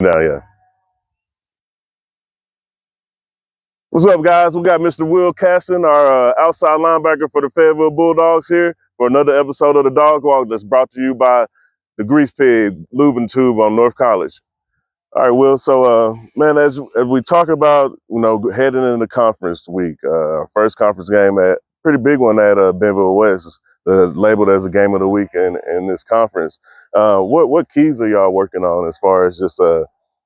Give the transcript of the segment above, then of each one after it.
Yeah. What's up, guys? We got Mr. Will Caston, our outside linebacker for the Fayetteville Bulldogs here for another episode of the Dog Walk that's brought to you by the Grease Pig Lube and Tube on North College. All right, Will. So, man, as we talk about, heading into conference week, our first conference game, at pretty big one at Bentonville West, labeled as a game of the week in this conference. What keys are y'all working on as far as just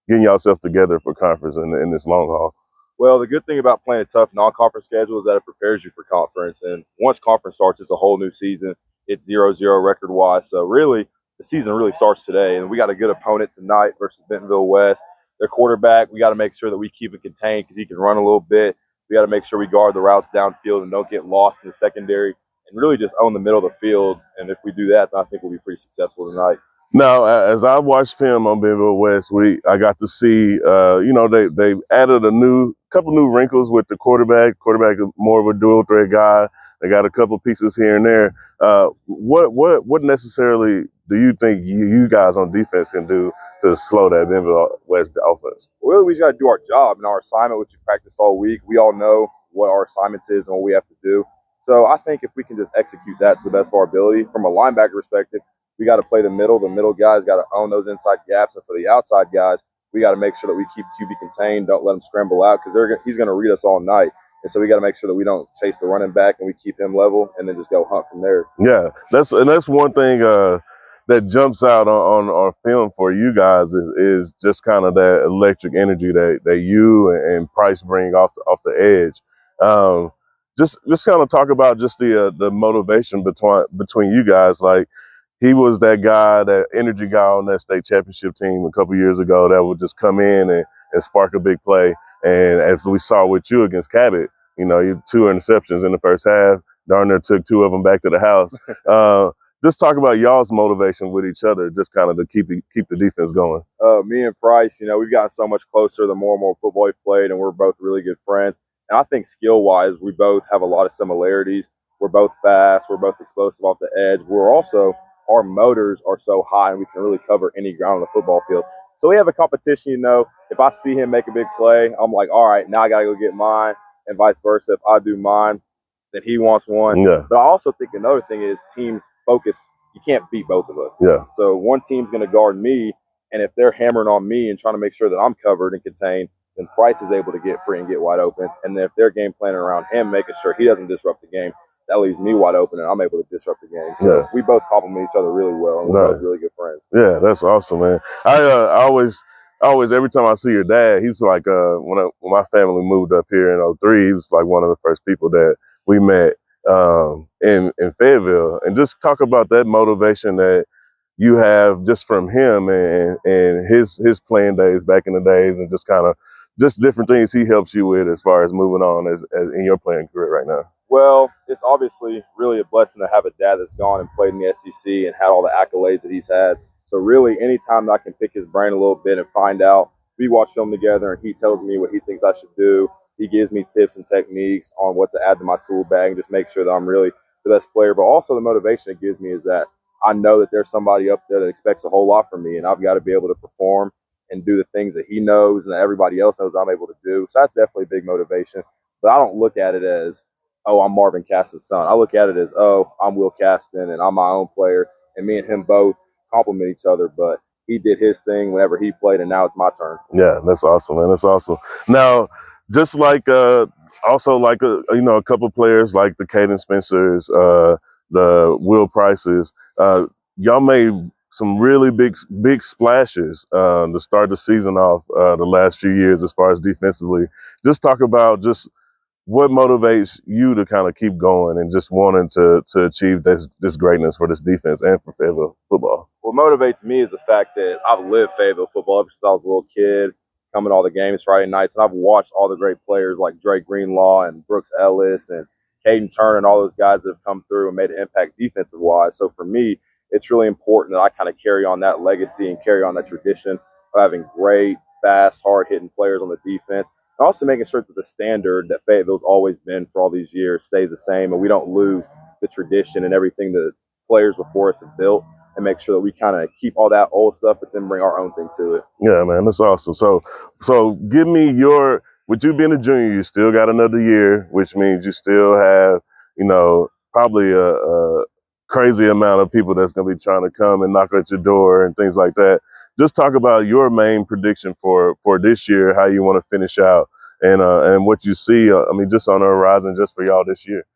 getting yourself together for conference in this long haul? Well, the good thing about playing a tough non-conference schedule is that it prepares you for conference. And once conference starts, it's a whole new season. It's 0-0 record-wise. So really, the season really starts today. And we got a good opponent tonight versus Bentonville West. Their quarterback, we got to make sure that we keep it contained because he can run a little bit. We got to make sure we guard the routes downfield and don't get lost in the secondary and really just own the middle of the field. And if we do that, then I think we'll be pretty successful tonight. Now, as I watched film on Bentonville West, I got to see, they added a couple new wrinkles with the quarterback. Quarterback is more of a dual threat guy. They got a couple pieces here and there. What necessarily do you think you guys on defense can do to slow that Bentonville West offense? Well, we just got to do our job and our assignment, which we practiced all week. We all know what our assignments is and what we have to do. So I think if we can just execute that to the best of our ability, from a linebacker perspective, we got to play the middle. The middle guys got to own those inside gaps. And for the outside guys, we got to make sure that we keep QB contained, don't let him scramble out because he's going to read us all night. And so we got to make sure that we don't chase the running back and we keep him level and then just go hunt from there. Yeah, that's one thing that jumps out on our film for you guys is just kind of that electric energy that you and Price bring off the edge. Just kind of talk about just the motivation between you guys. Like, he was that guy, that energy guy on that state championship team a couple years ago that would just come in and spark a big play. And as we saw with you against Cabot, you 2 interceptions in the first half. Darn near took 2 of them back to the house. Just talk about y'all's motivation with each other, just kind of to keep the defense going. Me and Price, we've gotten so much closer the more and more football we've played, and we're both really good friends. And I think skill-wise, we both have a lot of similarities. We're both fast. We're both explosive off the edge. Our motors are so high, and we can really cover any ground on the football field. So we have a competition, If I see him make a big play, I'm like, all right, now I got to go get mine, and vice versa. If I do mine, then he wants one. Yeah. But I also think another thing is teams focus. You can't beat both of us. Yeah. So one team's going to guard me, and if they're hammering on me and trying to make sure that I'm covered and contained, then Price is able to get free and get wide open. And then if they're game planning around him, making sure he doesn't disrupt the game, that leaves me wide open, and I'm able to disrupt the game. So we both complement each other really well, and we're both really good friends. Yeah, that's awesome, man. I always every time I see your dad, he's like when my family moved up here in '03, he was like one of the first people that we met in Fayetteville, and just talk about that motivation that you have just from him and his playing days back in the days, and just kind of just different things he helps you with as far as moving on as in your playing career right now. Well, it's obviously really a blessing to have a dad that's gone and played in the SEC and had all the accolades that he's had. So really, anytime that I can pick his brain a little bit and find out, we watch film together and he tells me what he thinks I should do. He gives me tips and techniques on what to add to my tool bag and just make sure that I'm really the best player. But also the motivation it gives me is that I know that there's somebody up there that expects a whole lot from me, and I've got to be able to perform and do the things that he knows and that everybody else knows I'm able to do. So that's definitely a big motivation. But I don't look at it as, oh, I'm Marvin Caston's son. I look at it as, oh, I'm Will Caston and I'm my own player, and me and him both complement each other. But he did his thing whenever he played, and now it's my turn. Yeah, that's awesome, man. That's awesome. Now, just like also like a couple players like the Caden Spencers, the Will Prices, y'all made some really big splashes to start the season off the last few years as far as defensively. Just talk about just what motivates you to kind of keep going and just wanting to achieve this greatness for this defense and for Fayetteville football? What motivates me is the fact that I've lived Fayetteville football ever since I was a little kid, coming to all the games Friday nights, and I've watched all the great players like Drake Greenlaw and Brooks Ellis and Caden Turner and all those guys that have come through and made an impact defensive-wise. So for me, it's really important that I kind of carry on that legacy and carry on that tradition of having great, fast, hard-hitting players on the defense. And also making sure that the standard that Fayetteville's always been for all these years stays the same and we don't lose the tradition and everything that players before us have built. and make sure that we kind of keep all that old stuff, but then bring our own thing to it. Yeah, man, that's awesome. So give me with you being a junior, you still got another year, which means you still have, probably a crazy amount of people that's going to be trying to come and knock at your door and things like that. Just talk about your main prediction for this year, how you want to finish out, and what you see. Just on the horizon, just for y'all this year.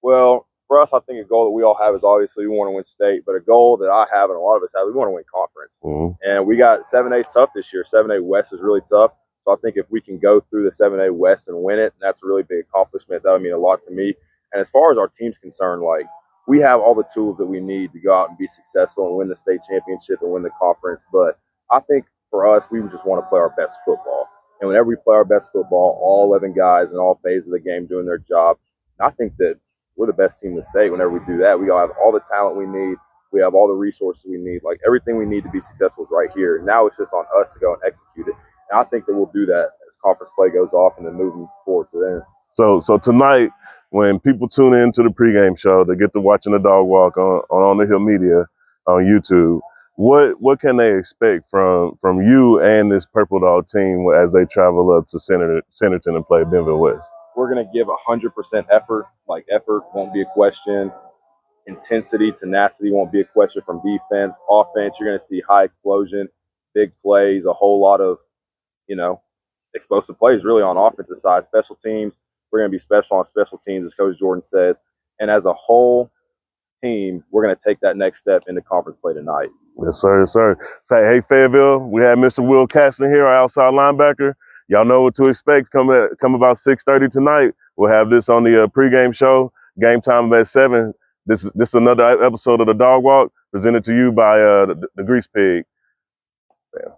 Well, for us, I think a goal that we all have is obviously we want to win state, but a goal that I have and a lot of us have, we want to win conference. Mm-hmm. And we got 7A's tough this year. 7A West is really tough. So I think if we can go through the 7A West and win it, that's a really big accomplishment. That would mean a lot to me. And as far as our team's concerned, like, we have all the tools that we need to go out and be successful and win the state championship and win the conference. But I think for us, we just want to play our best football. And whenever we play our best football, all 11 guys in all phases of the game doing their job, I think that we're the best team in the state. Whenever we do that, we all have all the talent we need. We have all the resources we need. Like, everything we need to be successful is right here. Now it's just on us to go and execute it. And I think that we'll do that as conference play goes off and then moving forward to then. So tonight, when people tune in to the pregame show, they get to watching the Dawg Walk on the Hill Media on YouTube. What can they expect from you and this Purple Dog team as they travel up to Centerton and play Bentonville West? We're going to give 100% effort. Like, effort won't be a question. Intensity, tenacity won't be a question from defense. Offense, you're going to see high explosion, big plays, a whole lot of, explosive plays really on offensive side. Special teams, we're going to be special on special teams, as Coach Jordan says. And as a whole team, we're going to take that next step into conference play tonight. Yes, sir. Yes, sir. Say, hey, Fayetteville, we have Mr. Will Caston here, our outside linebacker. Y'all know what to expect. Come about 6:30 tonight. We'll have this on the pregame show. Game time at 7. This is another episode of the Dawg Walk presented to you by the Grease Pig. Bam.